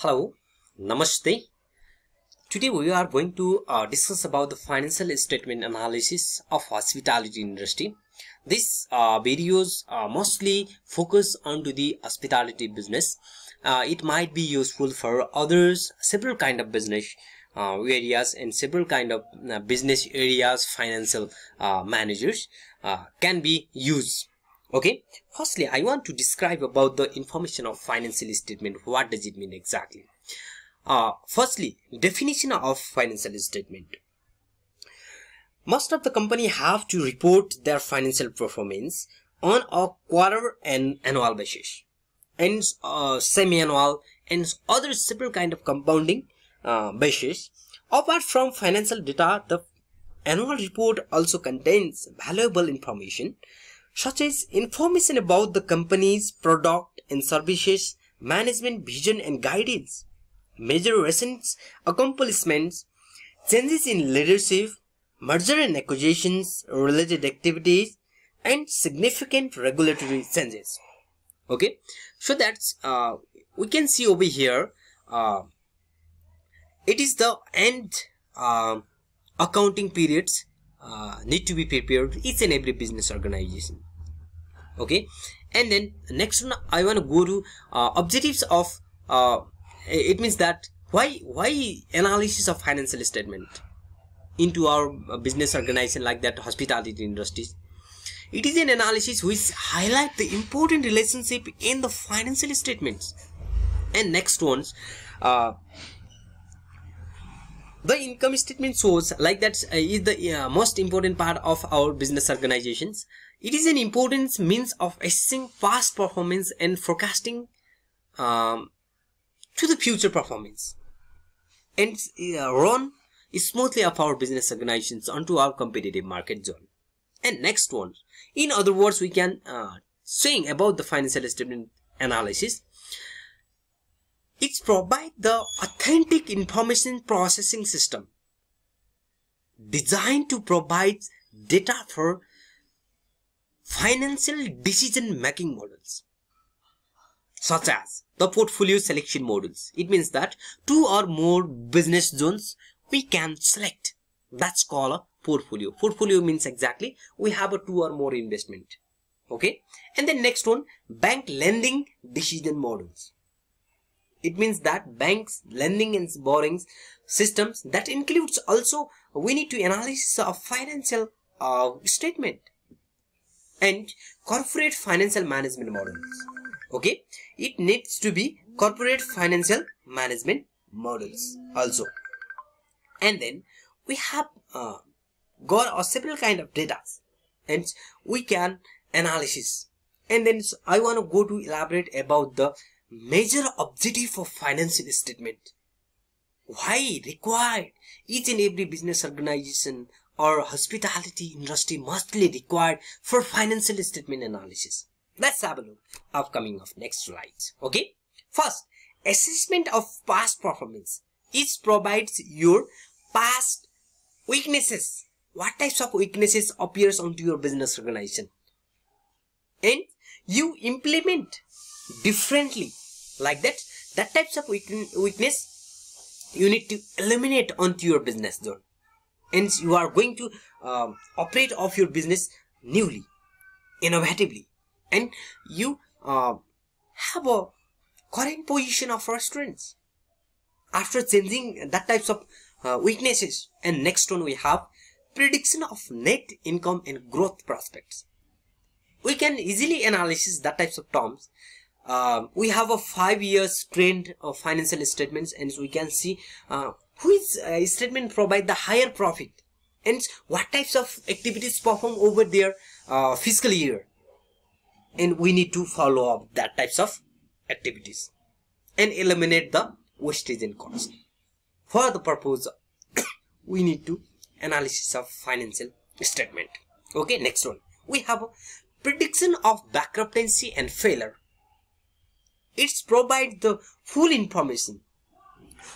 Hello, Namaste. Today we are going to discuss about the financial statement analysis of hospitality industry. This videos mostly focus onto the hospitality business. It might be useful for others, several kind of business areas and several kind of business areas. Financial managers can be used. Okay, firstly I want to describe about the information of financial statement. What does it mean exactly? Firstly, definition of financial statement. Most of the company have to report their financial performance on a quarter and annual basis, and semi-annual and other several kind of compounding basis. Apart from financial data, the annual report also contains valuable information such as information about the company's product and services, management vision and guidance, major recent accomplishments, changes in leadership, merger and acquisitions related activities, and significant regulatory changes. Okay, so that's we can see over here. It is the end accounting periods need to be prepared each and every business organization. Okay, and then next one I want to go to objectives of it means that why analysis of financial statement into our business organization like that hospitality industries. It is an analysis which highlight the important relationship in the financial statements. And next ones, the income statement shows like that is the most important part of our business organizations. It is an important means of assessing past performance and forecasting to the future performance, and run smoothly of our business organizations onto our competitive market zone. And next one, in other words, we can saying about the financial statement analysis. It provides the authentic information processing system designed to provide data for financial decision making models, such as the portfolio selection models. It means that two or more business zones we can select. That's called a portfolio. Portfolio means exactly we have a two or more investment. Okay, and then next one, bank lending decision models. It means that banks lending and borrowing systems that includes also we need to analyze of financial statement and corporate financial management models. Okay, it needs to be corporate financial management models also. And then we have got a several kind of data and we can analysis. And then I want to go to elaborate about the major objective of financial statement. Why required each and every business organization or hospitality industry mostly required for financial statement analysis. Let's have a look upcoming of next slides. Okay, first, assessment of past performance. It provides your past weaknesses. What types of weaknesses appears onto your business organization, and you implement differently like that. That types of weakness you need to eliminate onto your business zone, and you are going to operate of your business newly, innovatively, and you have a current position of strengths after changing that types of weaknesses. And next one we have prediction of net income and growth prospects. We can easily analyze that types of terms. We have a 5 years trend of financial statements, and we can see which statement provide the higher profit and what types of activities perform over their fiscal year, and we need to follow up that types of activities and eliminate the wastage and cost. For the purpose we need to analysis of financial statement. Okay, next one we have a prediction of bankruptcy and failure. It's provide the full information.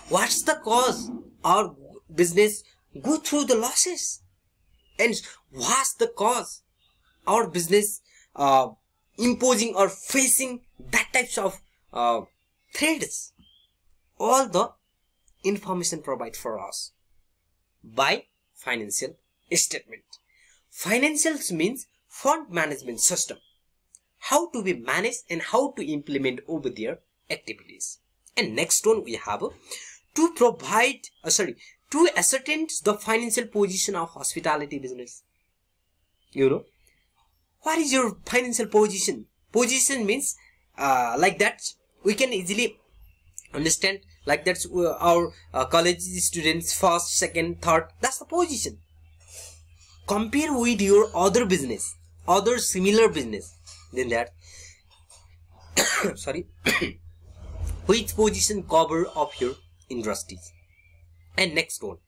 What's the cause our business go through the losses, and what's the cause our business imposing or facing that types of threats. all the information provided for us by financial statement. Financials means fund management system, how to be managed and how to implement over their activities. And next one we have to ascertain the financial position of hospitality business. You know, what is your financial position? Position means like that we can easily understand, like that's our college students first, second, third, that's the position. Compare with your other business, other similar business, then that sorry which position cover of your industries. And next one,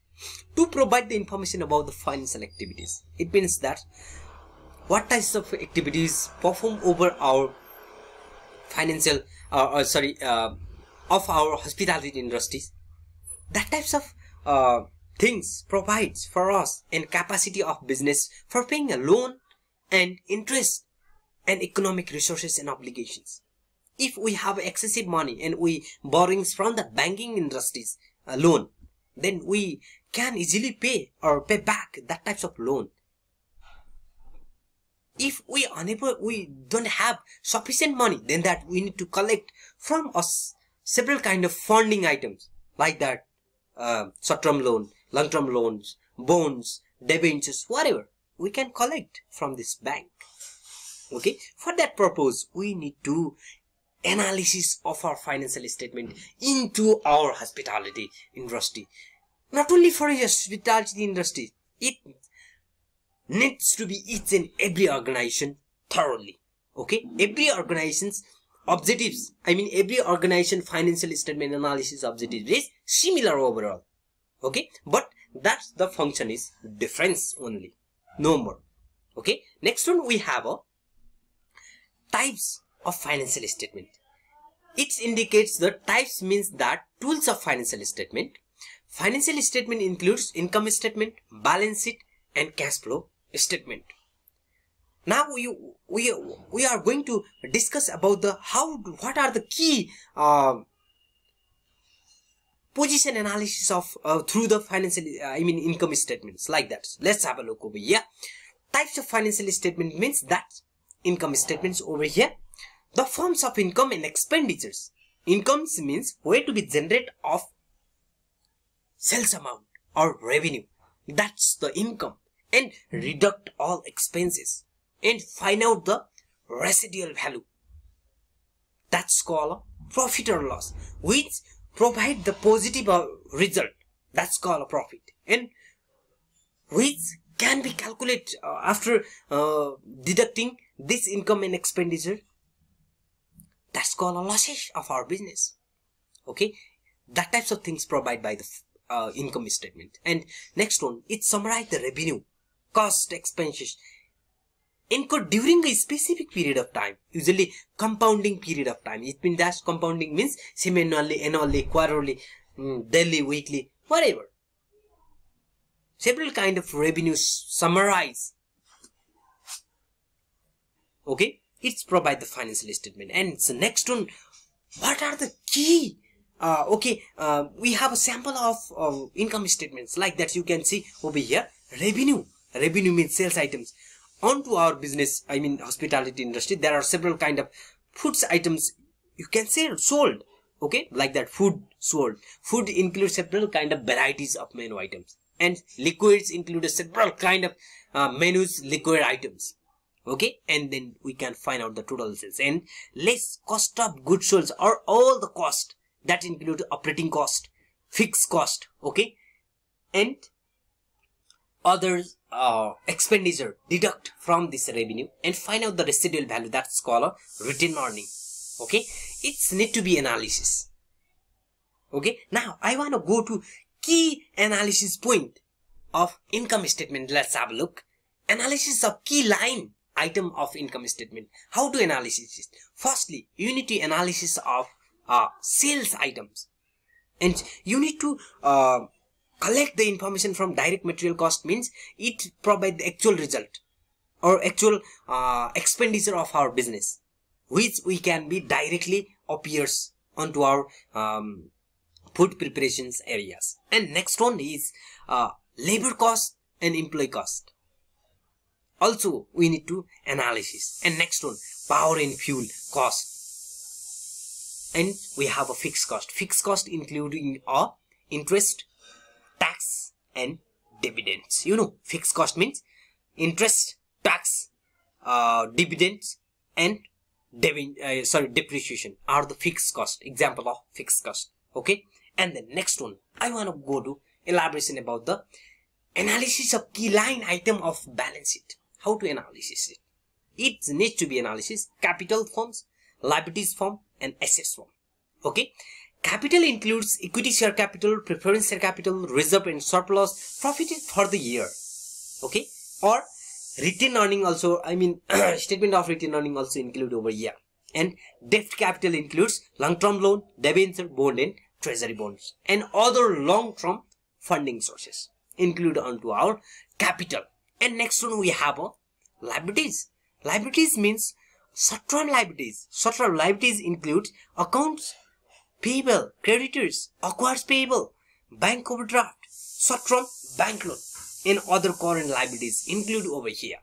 to provide the information about the financial activities. It means that what types of activities perform over our financial of our hospitality industries. That types of things provides for us and capacity of business for paying a loan and interest and economic resources and obligations. If we have excessive money and we borrowings from the banking industries loan, then we can easily pay or pay back that types of loan. If we don't have sufficient money, then that we need to collect from us several kind of funding items, like that short-term loan, long-term loans, bonds, debentures, whatever we can collect from this bank. Okay, for that purpose we need to analysis of our financial statement into our hospitality industry. Not only for your hospitality industry, it needs to be each and every organization thoroughly. Okay, every organization's objectives, every organization financial statement analysis objective is similar overall. Okay, but that's the function is difference only, no more. Okay, next one we have a types of financial statement. It indicates the types means that tools of financial statement. Financial statement includes income statement, balance sheet and cash flow statement. Now we are going to discuss about the what are the key position analysis of through the financial income statements, like that. Let's have a look over here. Types of financial statement means that income statements over here. The forms of income and expenditures. Incomes means where to be generate of sales amount or revenue. That's the income. And deduct all expenses and find out the residual value. That's called a profit or loss, which provide the positive result. That's called a profit, and which can be calculated after deducting this income and expenditure. That's called a losses of our business. Okay, that types of things provided by the income statement. And next one, it summarizes the revenue, cost, expenses incurred during a specific period of time, usually compounding period of time. It means that compounding means semi-annually, annually, quarterly, daily, weekly, whatever. Several kind of revenues summarize. Okay, it's provide the financial statement. And the next one, what are the key? We have a sample of income statements, like that you can see over here. Revenue. Revenue means sales items. Onto our business, hospitality industry, there are several kind of foods items you can say sold. Okay, like that, food sold. Food includes several kind of varieties of menu items, and liquids include several kind of menus, liquid items. Okay, and then we can find out the total sales and less cost of goods sold, or all the cost that include operating cost, fixed cost. Okay, and others expenditure, deduct from this revenue and find out the residual value. That's called a retained earning. Okay, it's need to be analysis. Okay, now I want to go to key analysis point of income statement. Let's have a look. Analysis of key line item of income statement. How to analysis it? Firstly, you need to analysis of sales items, and you need to collect the information from direct material cost. Means it provides the actual result or actual expenditure of our business, which we can be directly appears onto our food preparations areas. And next one is labor cost and employee cost. Also we need to analysis. And next one, power and fuel cost. And we have a fixed cost. Fixed cost including interest, tax and dividends. You know, fixed cost means interest, tax, dividends and depreciation are the fixed cost, example of fixed cost. Okay, and the next one I want to go to elaboration about the analysis of key line item of balance sheet. How to analysis it? It needs to be analysis capital forms, liabilities form and assets form. Okay, capital includes equity share capital, preference share capital, reserve and surplus, profit for the year. Okay, or retained earning also, statement of retained earning also include over here. And debt capital includes long-term loan, debenture, bond and treasury bonds and other long-term funding sources include onto our capital. And next one we have liabilities. Liabilities means short-term liabilities. Short-term liabilities include accounts payable, creditors, accounts payable, bank overdraft, short-term bank loan and other current liabilities include over here.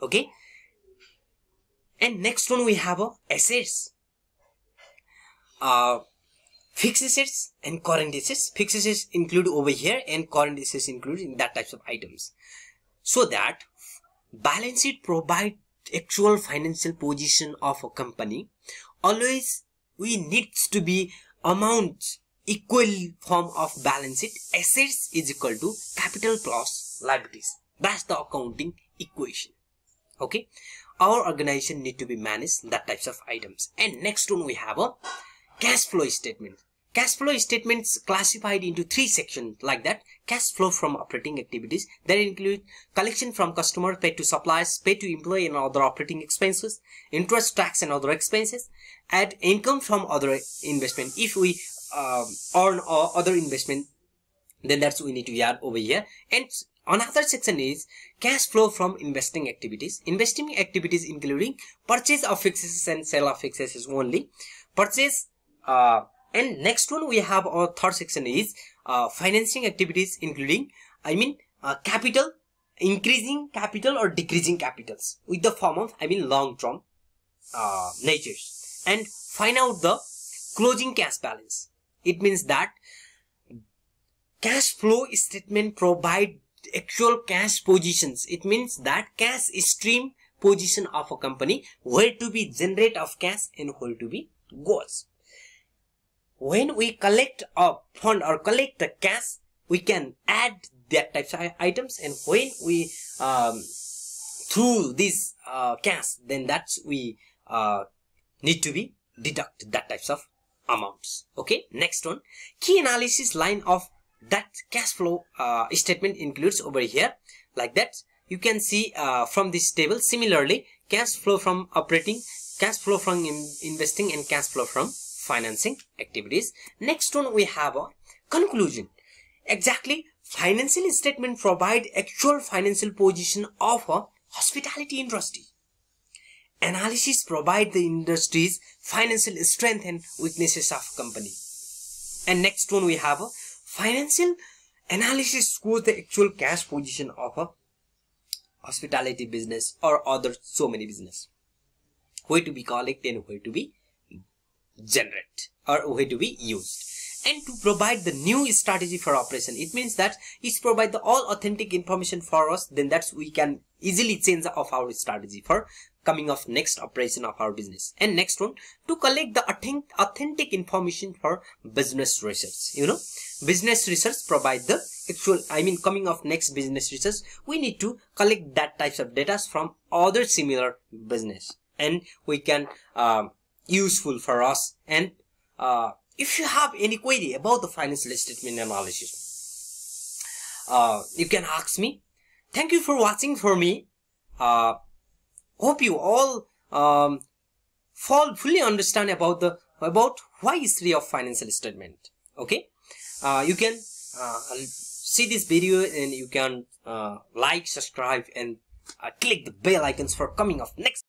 Okay, and next one we have assets. Fixed assets and current assets. Fixed assets include over here and current assets include in that types of items. So that balance sheet provide actual financial position of a company. Always we needs to be amount equal form of balance sheet. Assets is equal to capital plus liabilities. That's the accounting equation. Okay, our organization need to be managed that types of items. And next one we have a cash flow statement. Cash flow statements classified into 3 sections like that. Cash flow from operating activities that include collection from customer, paid to suppliers, paid to employee and other operating expenses, interest, tax and other expenses, and income from other investment. If we earn other investment, then that's what we need to add over here. And another section is cash flow from investing activities. Investing activities including purchase of fixed assets and sale of fixed assets only. Purchase and next one we have our third section is financing activities including capital, increasing capital or decreasing capitals with the form of long-term natures. And find out the closing cash balance. It means that cash flow statement provide actual cash positions. It means that cash stream position of a company, where to be generate of cash and where to be goes. When we collect a fund or collect the cash, we can add that types of items, and when we through this cash, then that's we need to be deduct that types of amounts. Okay, next one, key analysis line of that cash flow statement includes over here like that. You can see from this table. Similarly, cash flow from operating, cash flow from investing and cash flow from financing activities. Next one we have a conclusion. Exactly, financial statement provide actual financial position of a hospitality industry. Analysis provide the industry's financial strength and weaknesses of company. And next one we have a financial analysis shows the actual cash position of a hospitality business or other so many business, where to be collected and where to be generate or where to be used. And to provide the new strategy for operation, it means that it's provide the all authentic information for us, then that's we can easily change of our strategy for coming of next operation of our business. And next one, to collect the authentic information for business research. You know, business research provide the actual coming of next business research. We need to collect that types of data from other similar business, and we can useful for us. And if you have any query about the financial statement analysis, you can ask me. Thank you for watching for me. Hope you all fully understand about why history of financial statement. Okay, you can see this video and you can like, subscribe and click the bell icons for coming of next